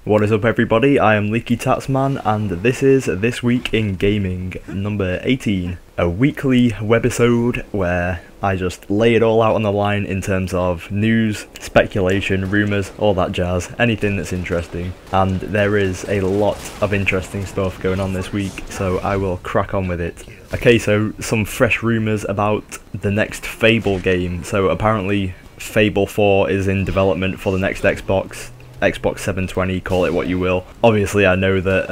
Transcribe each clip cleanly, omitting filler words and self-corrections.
What is up everybody, I am LeakyTapsMan and this is This Week in Gaming number 18. A weekly webisode where I just lay it all out on the line in terms of news, speculation, rumours, all that jazz, anything that's interesting. And there is a lot of interesting stuff going on this week, so I will crack on with it. Okay, so some fresh rumours about the next Fable game. So apparently Fable 4 is in development for the next Xbox 720, call it what you will. Obviously I know that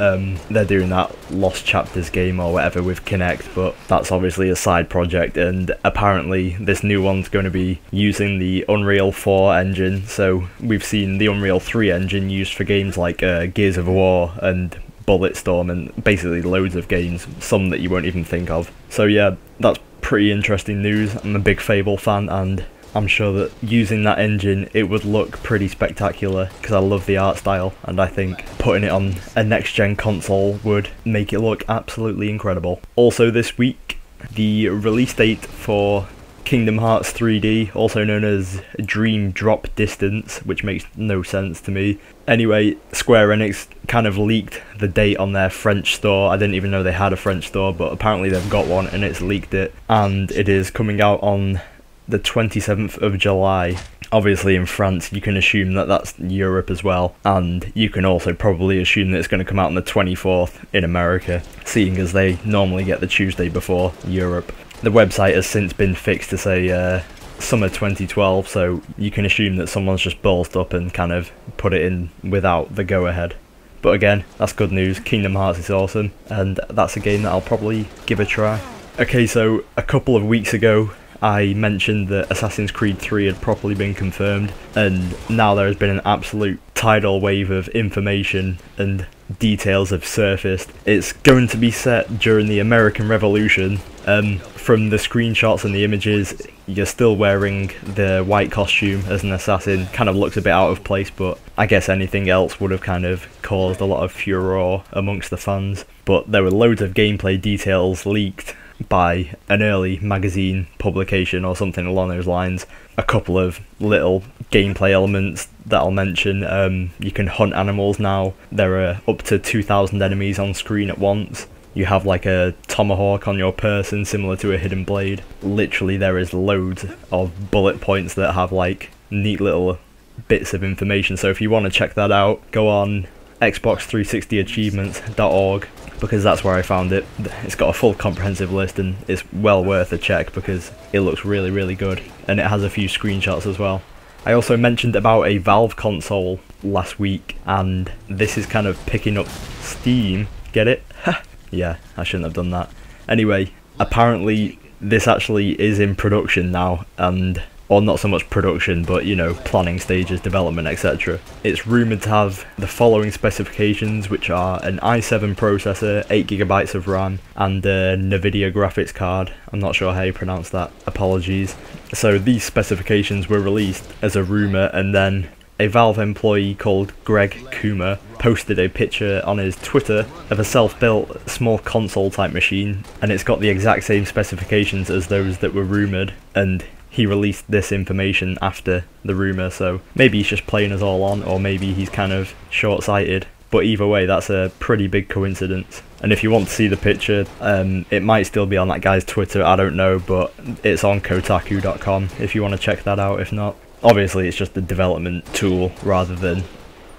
they're doing that Lost Chapters game or whatever with Kinect, but that's obviously a side project, and apparently this new one's going to be using the Unreal 4 engine. So we've seen the Unreal 3 engine used for games like Gears of War and Bulletstorm and basically loads of games, some that you won't even think of. So yeah, that's pretty interesting news. I'm a big Fable fan and I'm sure that using that engine it would look pretty spectacular because I love the art style, and I think putting it on a next gen console would make it look absolutely incredible. Also this week, the release date for Kingdom Hearts 3D, also known as Dream Drop Distance, which makes no sense to me. Anyway, Square Enix kind of leaked the date on their French store. I didn't even know they had a French store, but apparently they've got one and it's leaked it, and it is coming out on the 27th of July. Obviously in France you can assume that that's Europe as well, and you can also probably assume that it's going to come out on the 24th in America, seeing as they normally get the Tuesday before Europe. The website has since been fixed to say summer 2012, so you can assume that someone's just ballsed up and kind of put it in without the go-ahead. But again, that's good news. Kingdom Hearts is awesome, and that's a game that I'll probably give a try. Okay, so a couple of weeks ago I mentioned that Assassin's Creed 3 had properly been confirmed, and now there has been an absolute tidal wave of information and details have surfaced. It's going to be set during the American Revolution. From the screenshots and the images, you're still wearing the white costume as an assassin. Kind of looks a bit out of place, but I guess anything else would have kind of caused a lot of furore amongst the fans. But there were loads of gameplay details leaked by an early magazine publication or something along those lines. A couple of little gameplay elements that I'll mention. You can hunt animals now. There are up to 2,000 enemies on screen at once. You have like a tomahawk on your person similar to a hidden blade. Literally there is loads of bullet points that have like neat little bits of information, so if you want to check that out, go on xbox360achievements.org, because that's where I found it. It's got a full comprehensive list and it's well worth a check because it looks really, really good, and it has a few screenshots as well. I also mentioned about a Valve console last week, and this is kind of picking up steam. Get it? Yeah, I shouldn't have done that. Anyway, apparently this actually is in production now, or not so much production, but you know, planning stages, development, etc. It's rumoured to have the following specifications, which are an i7 processor, 8GB of RAM, and a NVIDIA graphics card. I'm not sure how you pronounce that, apologies. So these specifications were released as a rumour, and then a Valve employee called Greg Kuma posted a picture on his Twitter of a self-built small console type machine, and it's got the exact same specifications as those that were rumoured, and he released this information after the rumour, so maybe he's just playing us all on, or maybe he's kind of short-sighted. But either way, that's a pretty big coincidence. And if you want to see the picture, it might still be on that guy's Twitter, I don't know, but it's on Kotaku.com if you want to check that out. If not, obviously it's just a development tool rather than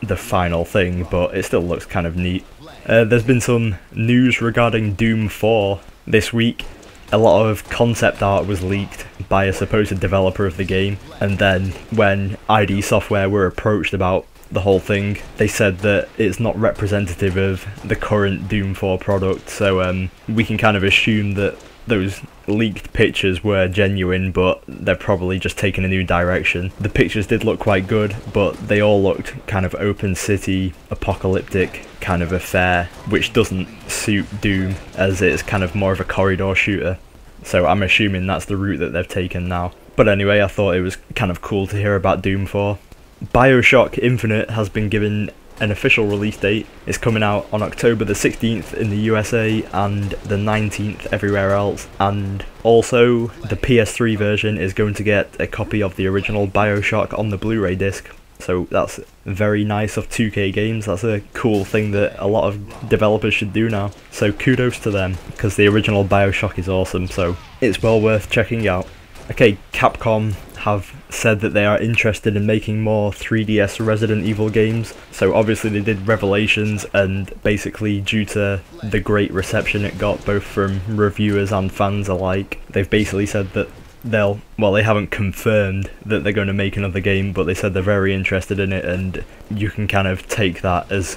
the final thing, but it still looks kind of neat. There's been some news regarding Doom 4 this week. A lot of concept art was leaked by a supposed developer of the game, and then when ID Software were approached about the whole thing, they said that it's not representative of the current Doom 4 product, so we can kind of assume that those leaked pictures were genuine, but they're probably just taking a new direction. The pictures did look quite good, but they all looked kind of open city, apocalyptic kind of affair, which doesn't suit Doom, as it's kind of more of a corridor shooter. So I'm assuming that's the route that they've taken now. But anyway, I thought it was kind of cool to hear about Doom 4. Bioshock Infinite has been given an official release date. It's coming out on October the 16th in the USA and the 19th everywhere else, and also the PS3 version is going to get a copy of the original Bioshock on the Blu-ray disc. So that's very nice of 2K Games. That's a cool thing that a lot of developers should do now. So kudos to them, because the original Bioshock is awesome, so it's well worth checking out. Okay, Capcom have said that they are interested in making more 3DS Resident Evil games. So obviously they did Revelations, and basically due to the great reception it got both from reviewers and fans alike, they've basically said that they haven't confirmed that they're going to make another game, but they said they're very interested in it, and you can kind of take that as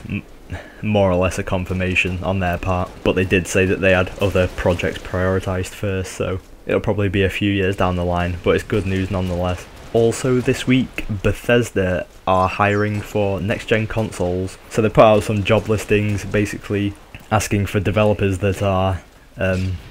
more or less a confirmation on their part. But they did say that they had other projects prioritised first, so it'll probably be a few years down the line, but it's good news nonetheless. Also this week, Bethesda are hiring for next-gen consoles. So they put out some job listings basically asking for developers that are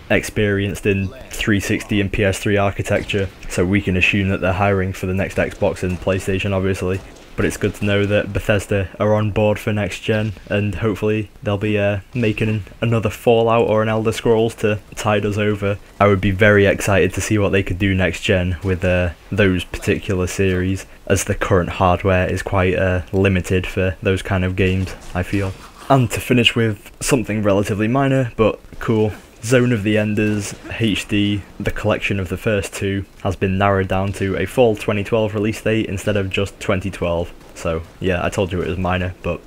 experienced in 360 and PS3 architecture, so we can assume that they're hiring for the next Xbox and PlayStation obviously. But it's good to know that Bethesda are on board for next gen, and hopefully they'll be making another Fallout or an Elder Scrolls to tide us over. I would be very excited to see what they could do next gen with those particular series, as the current hardware is quite limited for those kind of games, I feel. And to finish with something relatively minor but cool, Zone of the Enders HD, the collection of the first two, has been narrowed down to a fall 2012 release date instead of just 2012. So yeah, I told you it was minor, but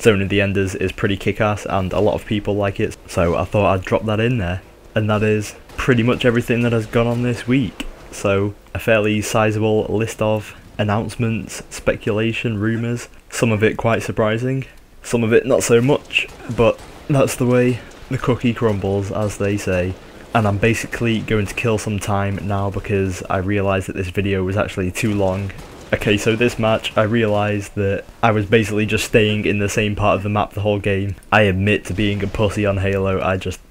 Zone of the Enders is pretty kick-ass and a lot of people like it, so I thought I'd drop that in there. And that is pretty much everything that has gone on this week. So a fairly sizable list of announcements, speculation, rumours, some of it quite surprising, some of it not so much, but that's the way the cookie crumbles, as they say. And I'm basically going to kill some time now because I realised that this video was actually too long. Okay, so this match, I realised that I was basically just staying in the same part of the map the whole game. I admit to being a pussy on Halo,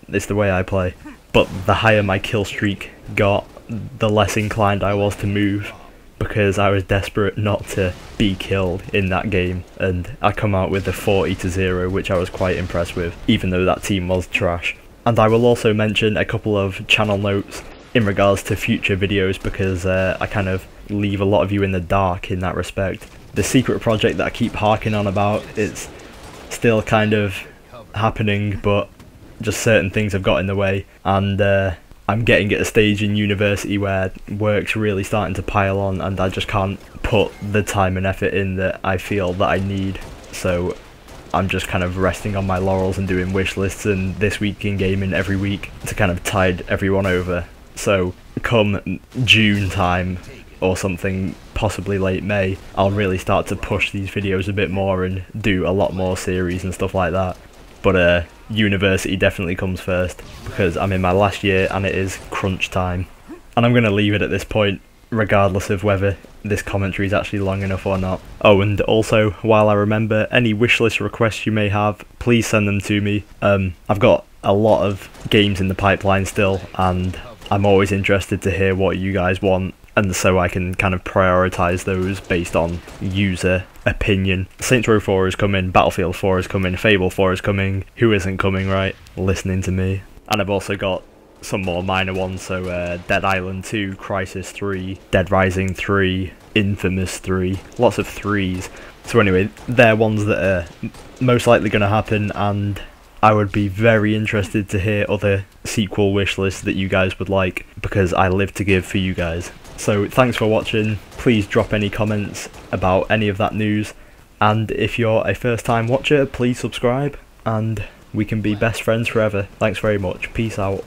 it's the way I play. But the higher my kill streak got, the less inclined I was to move, because I was desperate not to be killed in that game, and I come out with a 40-0, which I was quite impressed with, even though that team was trash. And I will also mention a couple of channel notes in regards to future videos, because I kind of leave a lot of you in the dark in that respect. The secret project that I keep harking on about, it's still kind of happening, but just certain things have got in the way, and I'm getting at a stage in university where work's really starting to pile on, and I just can't put the time and effort in that I feel that I need. So I'm just kind of resting on my laurels and doing wish lists and This Week in Gaming every week to kind of tide everyone over. So come June time or something, possibly late May, I'll really start to push these videos a bit more and do a lot more series and stuff like that. But university definitely comes first, because I'm in my last year and it is crunch time. And I'm going to leave it at this point, regardless of whether this commentary is actually long enough or not. Oh, and also, while I remember, any wishlist requests you may have, please send them to me. I've got a lot of games in the pipeline still, and I'm always interested to hear what you guys want, and so I can kind of prioritise those based on user opinion. Saints Row 4 is coming, Battlefield 4 is coming, Fable 4 is coming, who isn't coming, right? Listening to me. And I've also got some more minor ones, so Dead Island 2, Crisis 3, Dead Rising 3, Infamous 3, lots of 3s. So anyway, they're ones that are most likely going to happen, and I would be very interested to hear other sequel wish lists that you guys would like, because I live to give for you guys. So thanks for watching, please drop any comments about any of that news, and if you're a first time watcher, please subscribe, and we can be best friends forever. Thanks very much, peace out.